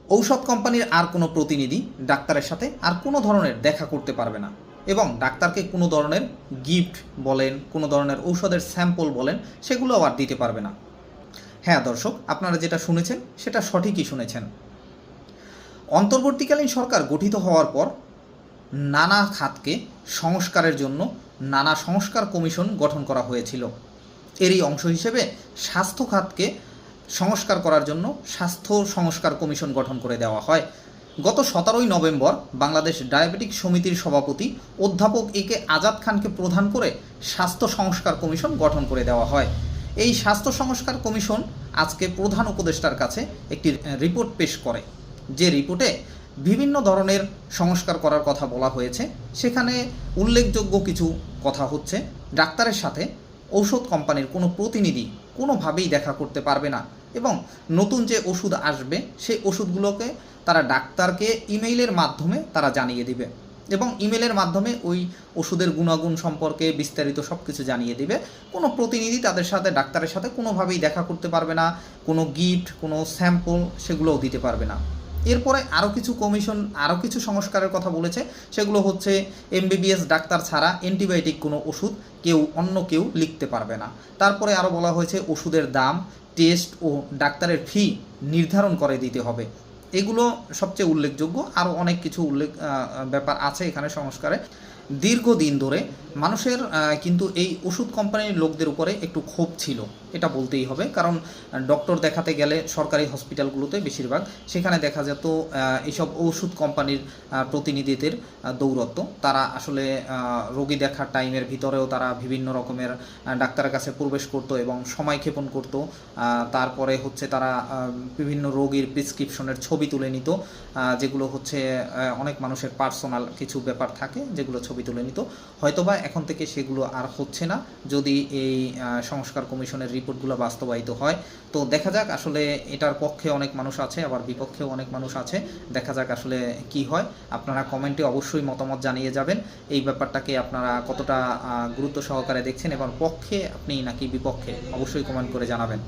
ঔষধ কোম্পানির আর কোনো প্রতিনিধি ডাক্তারের সাথে আর কোনো ধরনের দেখা করতে পারবে না এবং ডাক্তারকে কোনো ধরনের গিফট বলেন, কোনো ধরনের ঔষধের স্যাম্পল বলেন, সেগুলো আর দিতে পারবে না। হ্যাঁ দর্শক, আপনারা যেটা শুনেছেন সেটা সঠিকই শুনেছেন। অন্তর্বর্তীকালীন সরকার গঠিত হওয়ার পর নানা খাতকে সংস্কারের জন্য নানা সংস্কার কমিশন গঠন করা হয়েছিল। এরই অংশ হিসেবে স্বাস্থ্য খাতকে সংস্কার করার জন্য স্বাস্থ্য সংস্কার কমিশন গঠন করে দেওয়া হয়। গত 17ই নভেম্বর বাংলাদেশ ডায়াবেটিক সমিতির সভাপতি অধ্যাপক একে আজাদ খানকে প্রধান করে স্বাস্থ্য সংস্কার কমিশন গঠন করে দেওয়া হয়। এই স্বাস্থ্য সংস্কার কমিশন আজকে প্রধান উপদেষ্টার কাছে একটি রিপোর্ট পেশ করে, যে রিপোর্টে বিভিন্ন ধরনের সংস্কার করার কথা বলা হয়েছে। সেখানে উল্লেখযোগ্য কিছু কথা হচ্ছে, ডাক্তারের সাথে ঔষধ কোম্পানির কোনো প্রতিনিধি কোনোভাবেই দেখা করতে পারবে না এবং নতুন যে ওষুধ আসবে সেই ওষুধগুলোকে তারা ডাক্তারকে ইমেইলের মাধ্যমে তারা জানিয়ে দিবে এবং ইমেলের মাধ্যমে ওই ওষুধের গুণাগুণ সম্পর্কে বিস্তারিত সব কিছু জানিয়ে দিবে। কোনো প্রতিনিধি তাদের সাথে ডাক্তারের সাথে কোনোভাবেই দেখা করতে পারবে না, কোনো গিফট, কোনো স্যাম্পল সেগুলোও দিতে পারবে না। এরপরে আরও কিছু কমিশন আরও কিছু সংস্কারের কথা বলেছে, সেগুলো হচ্ছে এমবিবিএস ডাক্তার ছাড়া অ্যান্টিবায়োটিক কোনো ওষুধ অন্য কেউ লিখতে পারবে না। তারপরে আরও বলা হয়েছে ওষুধের দাম, টেস্ট ও ডাক্তারের ফি নির্ধারণ করে দিতে হবে। এগুলো সবচেয়ে উল্লেখযোগ্য। আরও অনেক কিছু ব্যাপার আছে এখানে সংস্কারে। দীর্ঘদিন ধরে মানুষের কিন্তু এই ওষুধ কোম্পানির লোকদের উপরে একটু ক্ষোভ ছিল, এটা বলতেই হবে। কারণ ডক্টর দেখাতে গেলে সরকারি হসপিটালগুলোতে বেশিরভাগ সেখানে দেখা যেত এইসব ওষুধ কোম্পানির প্রতিনিধিদের দৌরত্ব। তারা আসলে রোগী দেখার টাইমের ভিতরেও তারা বিভিন্ন রকমের ডাক্তারের কাছে প্রবেশ করত এবং সময় ক্ষেপণ করত। তারপরে হচ্ছে তারা বিভিন্ন রোগীর প্রেসক্রিপশনের ছবি তুলে নিত, যেগুলো হচ্ছে অনেক মানুষের পার্সোনাল কিছু ব্যাপার থাকে যেগুলো ছবি তুলে নিত। হয়তোবা এখন থেকে সেগুলো আর হচ্ছে না যদি এই সংস্কার কমিশনের রিপোর্টগুলো বাস্তবায়িত হয়। তো দেখা যাক, আসলে এটার পক্ষে অনেক মানুষ আছে, আবার বিপক্ষেও অনেক মানুষ আছে। দেখা যাক আসলে কি হয়। আপনারা কমেন্টে অবশ্যই মতামত জানিয়ে যাবেন এই ব্যাপারটাকে আপনারা কতটা গুরুত্ব সহকারে দেখছেন এবং পক্ষে আপনি নাকি বিপক্ষে অবশ্যই কমেন্ট করে জানাবেন।